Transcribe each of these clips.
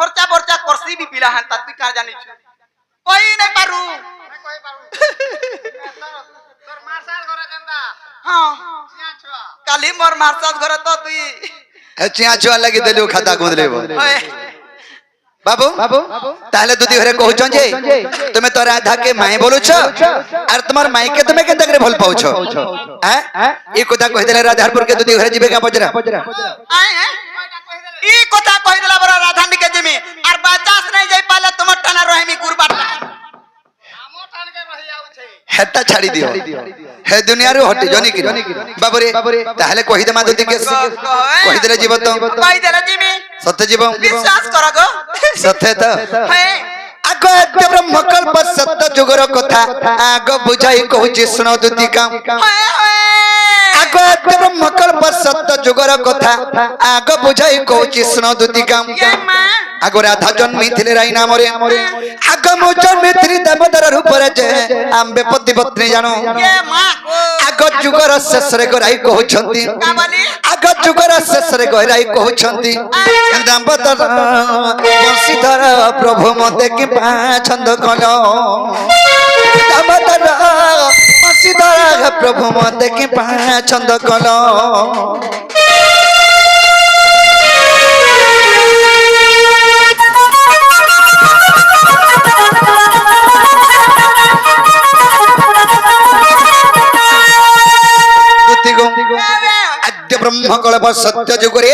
खर्चा बर्चा करसी भी पिला हन तू का जानी छु कोई नहीं पारू कोई पारू तोर मारसाल घरे केंदा हां चिया छुआ काली मोर मारसाल घरे तो तू चिया छुआ लगी देलु खाता गोदले बाबू ताहले दुदी घरे कहउछ जे तुमे तो राधा के माई बोलुछ और तुम्हार माई के तुमे केंता करे भल पाउछ हैं ई कथा कहि देले राधापुर के दुदी घरे जिबे का बजरा ई कथा कहि देला बरा राधा निके जिमी और बचास नहीं जाई पाले तुम टना रहमी गुरबाट हमो टन के रही आउ छै हेता छाड़ी दियो हे दुनिया रो हट जनी की बाबू रे ताहले कहि दे मा दुदी के कहि देले जीव तो कहि देले जिमी सत्य जीव विश्वास करो गो सत्य तो है आगो एते ब्रह्मकल्प सत्य जुगर कथा आगो बुझाई कहूची सुनो दुती काम आगो एते ब्रह्मकल्प सत्य जुगर कथा आगो बुझाई कहूची सुनो दुती काम आगो राधा जन्मी थिले राई नाम रे आगो मो जन्मी थिली देवदार रूप रे जे आंबे पति पत्नी जानो ये मां आगो जुगर शेष रे गराई कहउछंती का बोली आगो जुगर शेष रे गराई कहउछंती दामोदर बंशीधर प्रभु मते कि छंद कलो दामोदर बंशीधर प्रभु मते कि छंद कलो ब्रह्मकल्प सत्य जुगरे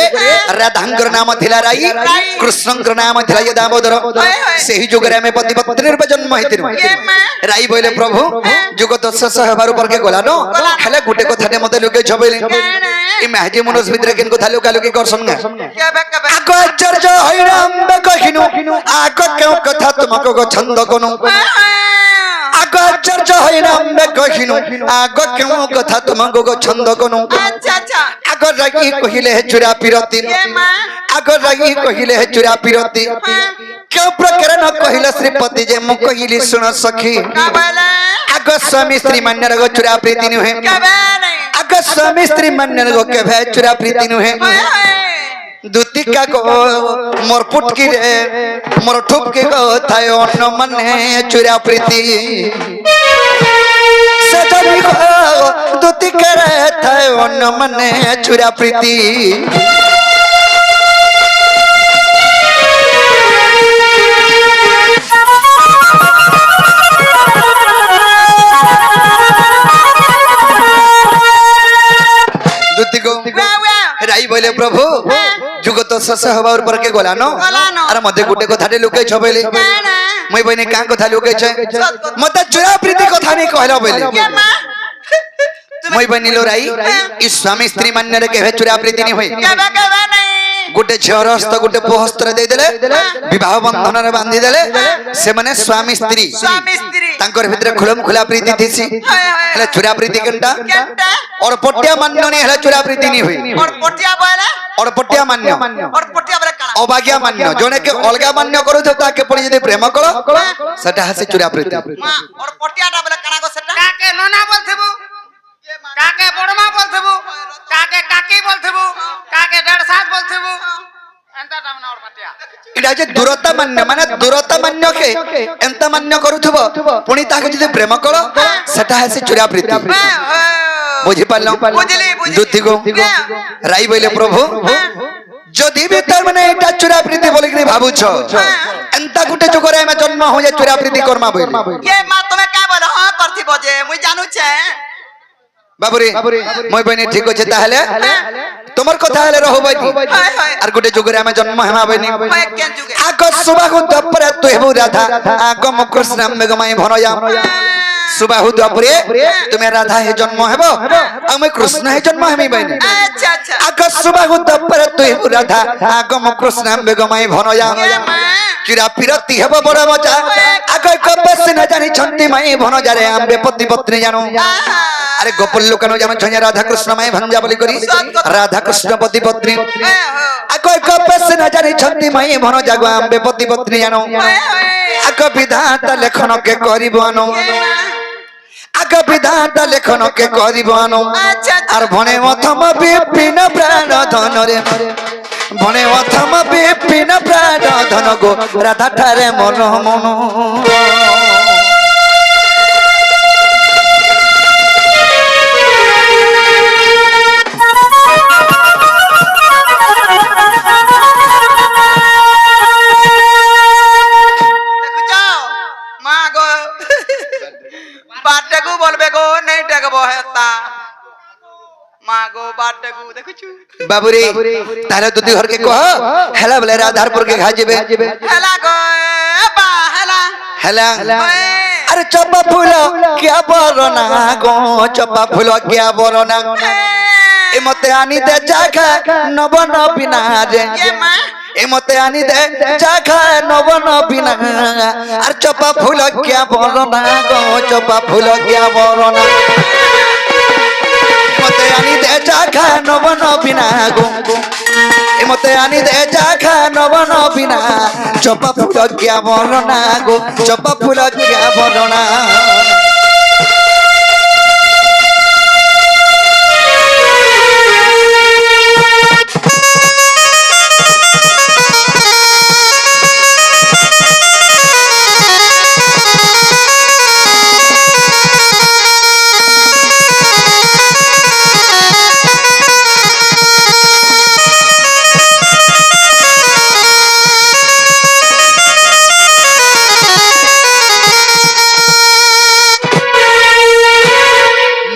राधांकर नाम थिला राई कृष्णंकर नाम थिला ये दामोदर सेही जुगरे में पति पत्नी रे जन्म हेतिरु राई बोले प्रभु जुग तो शेष हेबार ऊपर के गला नो हेले गुटे कथाटे मते लोके छबेले ई महजी मनुष्य भितर केन कथा लोका लोके कर संगे आगो आचार्य हैराम कहिनु आगो केउ कथा तुमको गो छंद कोनु आगो आचार्य हैराम कहिनु आगो केउ कथा तुमको गो छंद कोनु अच्छा अच्छा आगो रागी कहिले चुरा पिरती आगो रागी कहिले चुरा पिरती क्यों प्रकरण कहिले श्रीपति जे मु कहिली सुन सखी का बोले आगो स्वामी स्त्री मान्य रगो चुरा प्रीति नुहे का नहीं आगो स्वामी स्त्री मान्य रगो के भे चुरा प्रीति नुहे दुतिका को मोर पुटकी रे मोर ठुपकी को थाय अन्न मने चुरा प्रीति सजनी को दुतिका रे थाय अन्न मने चुरा प्रीति राई बोले प्रभु जुग तो शेष हबार पर के गला नो अरे मते गुटे कथाटे लुके छबेले मई बने का कथा लुके छ मते चुरा प्रीति कथा नहीं कहला बोले मई बनी लो राई ई स्वामी स्त्री मान्य रे के चुरा प्रीति नहीं होई गुटे झरस्त गुटे पोहस्त्र दे देले विवाह बंधन रे बांधी देले से माने स्वामी स्त्री तांकर भितर खुलम खुला प्रीति थिसी हेले चुरा प्रीति केनटा और पट्टिया मान्य नहीं हेले चुरा प्रीति नहीं हुई और पटिया बोले और पट्टिया मान्य और पटिया बोले काना अभाग्या मान्य जोने के अलगा मान्य करू तो ताके पड़ी यदि प्रेम करो सेटा हसे चुरा प्रीति मां और पटियाटा बोले काना को सेटा काके नोना बोलथबो काके बड़मा बोलथबो काके काकी बोलथबो काके डड़सात बोलथबो एंता दामना और पटिया इडा जे दूरता मान्य माने दूरता मान्य के एंता मान्य करूथबो पुनी ताके यदि प्रेम करो सेटा हसे चुरा प्रीति बुझी पालो दुती को राई बोले प्रभु जदि भी तर माने एटा चुरा प्रीति बोले कि भाबु छ एंता गुटे जुगरे में जन्म हो जे चुरा प्रीति करमा बोले ये मां तुम्हें का बोलो हां करथि बजे मुई जानू छे बाबूरे मोय बने ठीक होचे ताहले तोमर कथा हले रहो बाई आर गुटे जुगरे में जन्म हेमा बनी आगो सुबाहु दपरे तु हेबु राधा आगो म कृष्ण मेगमाई भनया सुबाहु दपरे तुम्हें राधा हे जन्म हेबो आ मैं कृष्ण हे जन्म हेमी बनी अच्छा अच्छा आगो सुबाहु दपरे तु हेबु राधा आगो म कृष्ण मेगमाई भनया चुरा पिरती हेबो बड़ मजा आगो कबस न जानी छंती माई भन जारे आंबे पति पत्नी जानो अरे गोपाल लोकानो जानो छन्या राधा कृष्ण माई भंजा बोली करी राधा कृष्ण पति पत्नी आगो कबस न जानी छंती माई भन जागो आंबे पति पत्नी जानो आगो विधाता लेखन के करिबानो आगो विधाता लेखन के करिबानो आर भने मथम विपिन प्राण धन रे বনে অথম বিপিন প্রাণ ধন গো রাধা ঠারে মন মন দেখুছ মা গো বাটে গো বলবে গো নেই ডাকবো হেতা মা গো বাটে গো দেখুছু বাবুরে তাহলে দুটি ঘরকে কহ হেলা বলে রাধারপুর কে ঘা যাবে হেলা গো বা হেলা হেলা ওই, আরে চপা ফুল কিয়া বরনা গো চপা ফুল কিয়া বরনা এ মতে আনি দে জাগা নবন বিনা রে এ মা এ মতে আনি দে জাগা নবন বিনা আর চপা ফুল কিয়া বরনা গো চপা ফুল কিয়া বরনা মতে আনি দে জাগা নবন বিনা গো এ মতে আনি দে জাগা নবন বিনা চপা ফুল কিয়া বরনা গো চপা ফুল কিয়া বরনা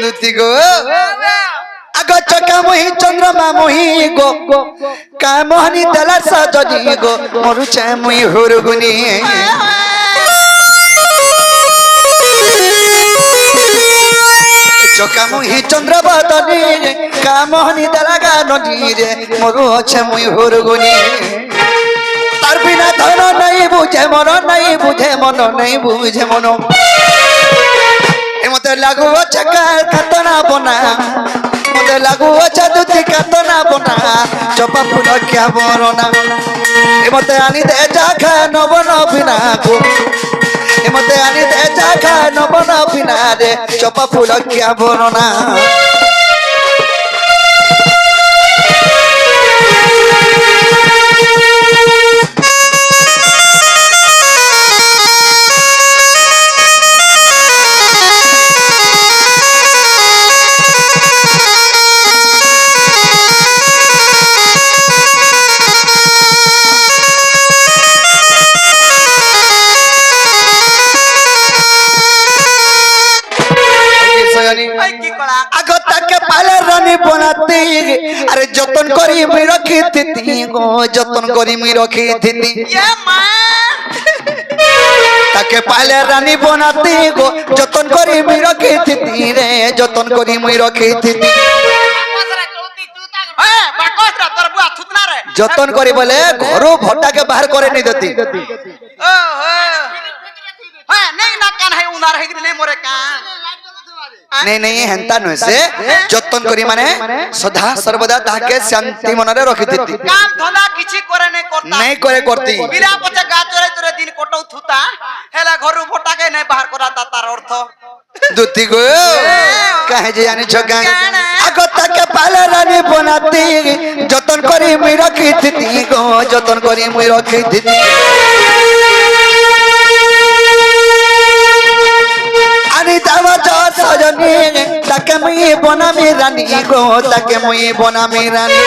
নুতি গো আগ চকা মুহি চন্দ্রমা মুহি গো কামহনি দেলা সজনি গো মরুছে মুই হুরগুনি চকা মুহি চন্দ্র বদনি কামহনি দেলা গাননি রে মরুছে মুই হুরগুনি তার বিনা ধন নাই বুঝে মন নাই বুঝে মন নাই বুঝে মন মতে লাগু চকা কাতনা বনা মতে লাগু দুটি কাতনা বনা চপা ফুল কিয়া বরনা মতে আনি দে জাগা নবন বিনা গো মতে আনি দে জাগা নবন বিনা রে চপা ফুল কিয়া বরনা ওই কি করা আগ তাকে পালে রানী বনাতে আরে যতন করি মুই রখি দিতি গো যতন করি মুই রখি দিতি এ মা তাকে পালে রানী বনাতে গো যতন করি মুই রখি দিতি রে যতন করি মুই রখি দিতি হ্যাঁ বাকসরা তোর বুয়া থুতনা রে যতন করি বলে ঘরু ভটাকে বাহার করে নি দিতি ও হ্যাঁ নেই না কান है উনার है নেই মোরে কান নেই নেই হেন্তা নয় সে যতন করি মানে সদা সর্বদা তাকে শান্তি মନରେ রখি দিতি কাম ধন্দা কিছু করে নেই করতা নেই করে করতি বিনা পছে গা চরে চরে দিন কটৌ থুতা হেলা ঘরু ভটাকে নেই বাহার করা তার অর্থ দুতি গো কাহে যে জানি ছগা আগ তাকে পালে রানী বনাতি যতন করি মুই রখি দিতি গো যতন করি মুই রখি দিতি আনি দাওয়া জত সজনি তাকে মুই বনামি রানী গো তাকে মুই বনামি রানী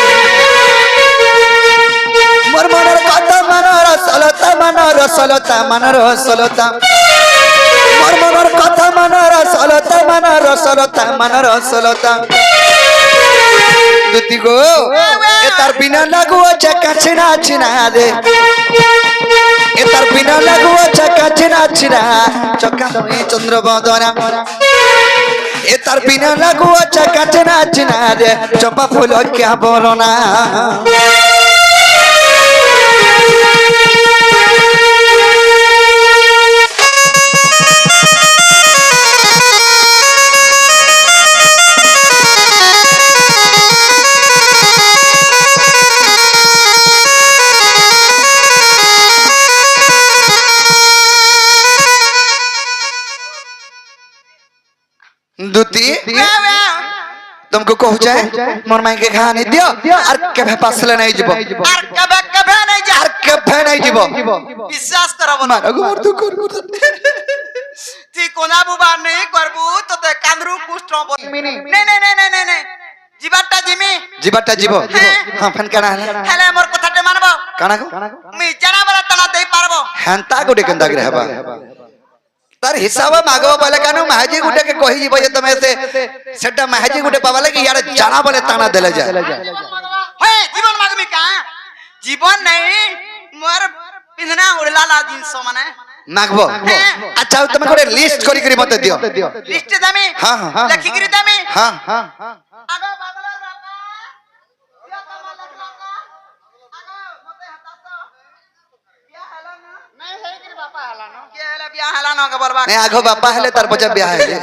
মোর মনের কথা মানর সলতা মানর সলতা মানর সলতা মোর মনের কথা মানর সলতা মানর সলতা মানর সলতা দুতি গো এ তার বিনা লাগু আছে কাছে না চিনা রে এ তার বিনা লাগু আছে কাছে না চিনা চকা মুই চন্দ্র বদনা এ তার বিনা লাগু আছে কাছে না চিনা রে চপা ফুল কিয়া বরনা দুতি तुमको कहूचे मोर माई के खाने दियो और केभे पासले नहीं जीवो আর কবে কবে নাই যা और केभे नहीं जीवो বিশ্বাস করব না मारो मोर तो करबो তুই কোনা বুবা নেই করবু তো তে কান্দরু কুষ্ঠ বলি নাই নাই নাই নাই নাই নাই জীবাটা জিমি जीवटा जीवो हां फन काना হেলে মোর কথাতে মানব काना को আমি জানা বলা তানা দেই পারবো हंता गुटे केंदा गिरे हबा तार हिसाब मागो बोले कानु महाजी गुटे के कहि जीवो जे तमे से सेटा महाजी गुटे पावा लगे यार जाना बोले ताना देले जा হয়ে জীবন মাগমি কা জীবন নাই মোর পিন্ধনা উড়লালা জিনিস মানে मागबो अच्छा तुम गोटे लिस्ट करी करी मते दियो লিস্টে দামি हां हां লেখি গিরি দামি हां हां আগো বাদলার বাবা ইয়া কামা লাগলা কা আগো মতে হতাস বিয়া হলো না নাই হেই গিরি বাপা হলো না কে হলো বিয়া হলো না কে বলবা नहीं आगो बापा हेले तार पछा ब्याह हेले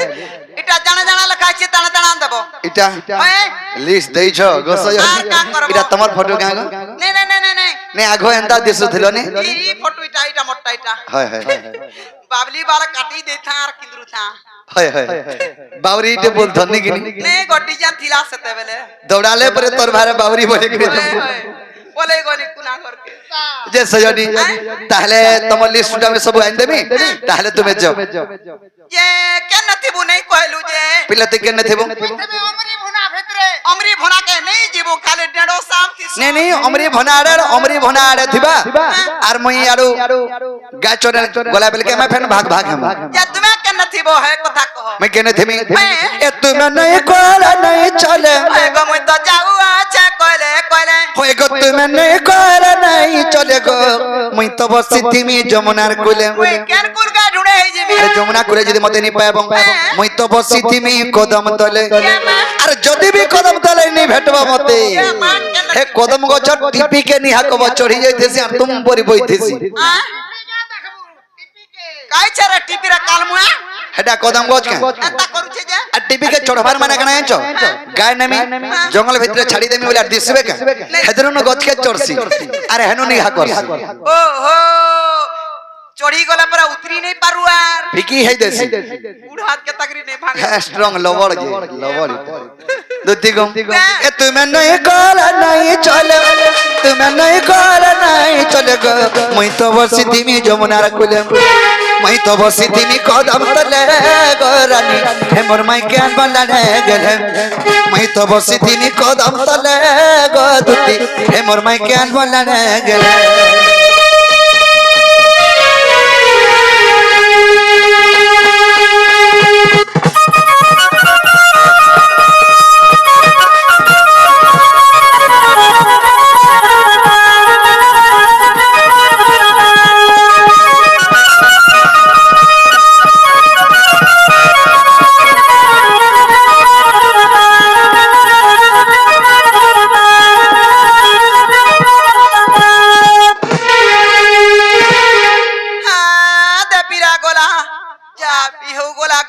এটা জানা জানা লেখা আছে টানা টানা দেব इटा হয়ে लिस्ट देई छ गोसय আর কাম করব इटा तमर फोटो गागो নাই নাই নাই নাই নাই नहीं आगो एंता दिसु थिलो ने এই ফটো এটা মোটা এটা हाय हाय বাবলি বালা কাটি দেথা আর কিন্দরু থা हाय हाय बावरी टे बोल धन्नी गिनी নে গটি যা থিলা সেতে বেলে दौड़ाले परे तोर भारे बावरी बोले गिनी বলে গনি কুনা করকে जे सजनी ताहले तमर लिस्ट में सब आइन देबी ताहले तुमे जाओ ये কেন থিবু নাই কইলু যে पिला ते केने थेबो তুমি অমরি ভুনা ভিতরে অমরি ভুনা কে নেই জীবু খালি ডেড়ো শাম কি नहीं नहीं अमरी भना आड़े थिबा आर मई आरो गाचोरे गला बेल के मैं फेन भाग भाग हम যে তুমি কেন থিবো হে কথা কহ मैं केने थेमी ए तुमे नहीं कोला नहीं चले এ গো মুই তো যাও আছে কইলে কইলে होय गो तुमे नहीं कोला नहीं चले गो मुई तो बसी थिमी जमुनार कुले মুই কেন কুলগা ঢুড়ে হে জিবি अरे जमुना कुले जदी मते नहीं पाएबो मुई तो बसी थिमी कदम तले अरे जदी भी कदम तले नहीं भेटबा मते हे कदम गछ टिपी के निहा कब चढ़ी जाइतेसी आ तुम परी बइतेसी কাই ছারে টিপিরা কালমুয়া हेडा कदम गछ के এতা করুছে যে आ टिपी के चढ़बार माने कना आंचो गाय नेमी जंगल भितरे छाड़ी देमी बोले दिसबे के हेदरु न गछ के चढ़सी अरे हेनु निहा करसी ও হো চড়ি গলা পরা উতরি নাই পারু আর फिकी है देसी বুড় हाथ के तगरी नहीं भागे स्ट्रांग लवड़ जे लवड़ दुती गम ए तुम्हें नहीं कोला नहीं चले तुम्हें नहीं कोला नहीं चले गो मई तो बसी थिमी जमुनार कुले मई तो बसी थिमी कदम तले गो रानी हे मोर माई ज्ञान बनले गेले मई तो बसी थिमी कदम तले गो दुती हे मोर माई ज्ञान बनले गेले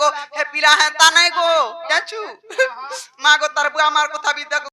গো হে পিলা হ্যাঁ তা নাই গো জানছু মা গো তার বুয়া আমার কথা বিদ্যা